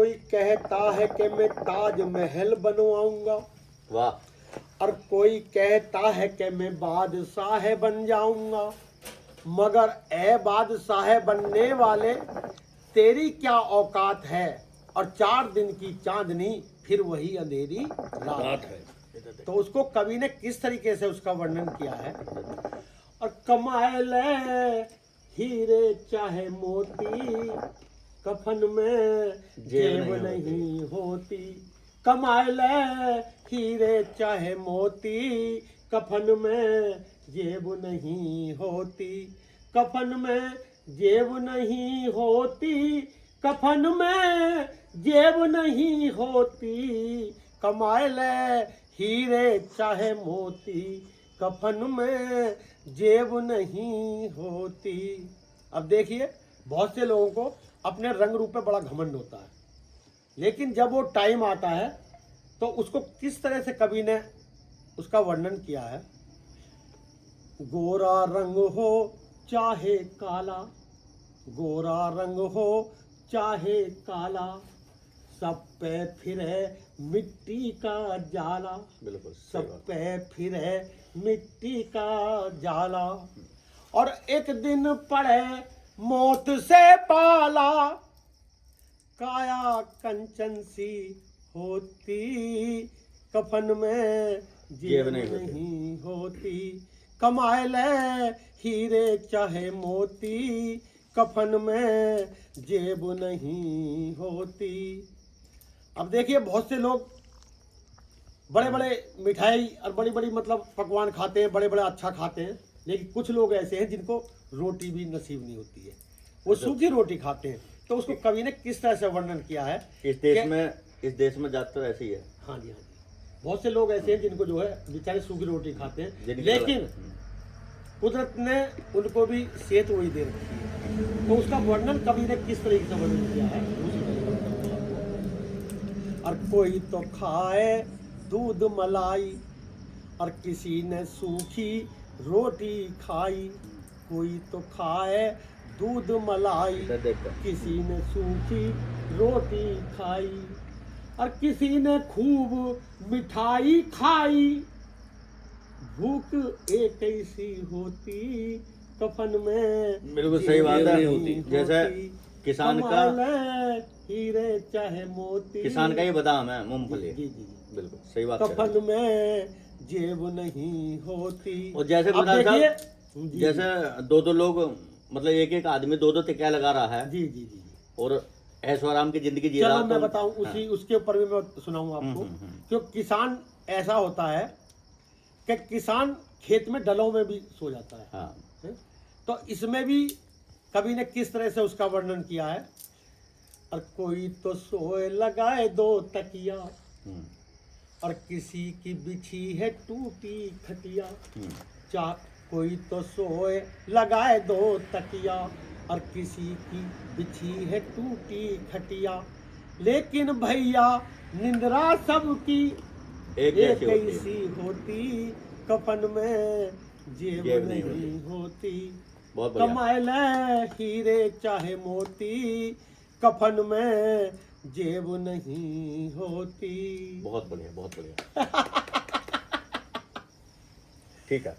कोई कहता है कि मैं ताजमहल बनवाऊंगा, वाह। और कोई कहता है कि मैं बादशाह बन जाऊंगा, मगर ए बादशाह बनने वाले, तेरी क्या औकात है, और 4 दिन की चांदनी फिर वही अंधेरी रात है। तो उसको कवि ने किस तरीके से उसका वर्णन किया है। और कमाए ले हीरे चाहे मोती, कफन में जेब नहीं होती। कमाए ले हीरे चाहे मोती, कफन में जेब नहीं होती। कफन में जेब नहीं होती, कफन में जेब नहीं होती। कमाए ले हीरे चाहे मोती, कफन में जेब नहीं होती। अब देखिए, बहुत से लोगों को अपने रंग रूप पे बड़ा घमंड होता है, लेकिन जब वो टाइम आता है तो उसको किस तरह से कवि ने उसका वर्णन किया है। गोरा रंग हो चाहे काला, गोरा रंग हो चाहे काला, सब पे फिर है मिट्टी का जाला। बिल्कुल सब पे फिर है मिट्टी का जाला। और एक दिन पड़े मौत से पाला, काया कंचन सी होती, कफन में जेब नहीं होती। कमाए ले हीरे चाहे मोती, कफन में जेब नहीं होती। अब देखिए, बहुत से लोग बड़े बड़े मिठाई और बड़ी बड़ी मतलब पकवान खाते हैं, बड़े बड़े अच्छा खाते हैं, लेकिन कुछ लोग ऐसे हैं जिनको रोटी भी नसीब नहीं होती है, वो सूखी रोटी खाते हैं। तो उसको कवि ने किस तरह से वर्णन किया है। इस देश में ज्यादातर ऐसे ही है। हाँ जी, हाँ जी, बहुत से लोग ऐसे हैं जिनको जो है बेचारे सूखी रोटी खाते हैं, लेकिन कुदरत ने उनको भी सेहत वही दे रखी है। तो उसका वर्णन कवि ने किस तरीके से वर्णन किया है। और कोई तो खाए दूध मलाई, और किसी ने सूखी रोटी खाई। कोई तो खाए दूध मलाई, किसी ने सूखी रोटी खाई। और किसी ने खूब मिठाई खाई, भूख एक ऐसी होती, कफन में बिल्कुल सही बात है। जैसे किसान का हीरे चाहे मोती, किसान का ही बादाम है, मूंगफली। जी जी, बिल्कुल सही बात। कफन में जेब नहीं होती। और जैसे जैसे दो लोग, मतलब एक आदमी दो तकिया लगा रहा है। जी जी जी, और ऐशो आराम की जिंदगी जी रहा है। चलो मैं बताऊं, उसी उसके ऊपर भी मैं सुनाऊं आपको। क्यों किसान ऐसा होता है कि किसान खेत में डलों में भी सो जाता है। हाँ। तो इसमें भी कवि ने किस तरह से उसका वर्णन किया है। और कोई तो सोए लगाए 2 तकिया, और किसी की बिछी है टूटी खटिया। कोई तो सोए लगाए 2 तकिया, और किसी की बिछी है टूटी खटिया। लेकिन भैया निंद्रा सबकी एक ऐसी होती, कफन में जेब नहीं होती। कमाए ले हीरे चाहे मोती, कफन में जेब नहीं होती। बहुत बढ़िया, बहुत बढ़िया। ठीक है।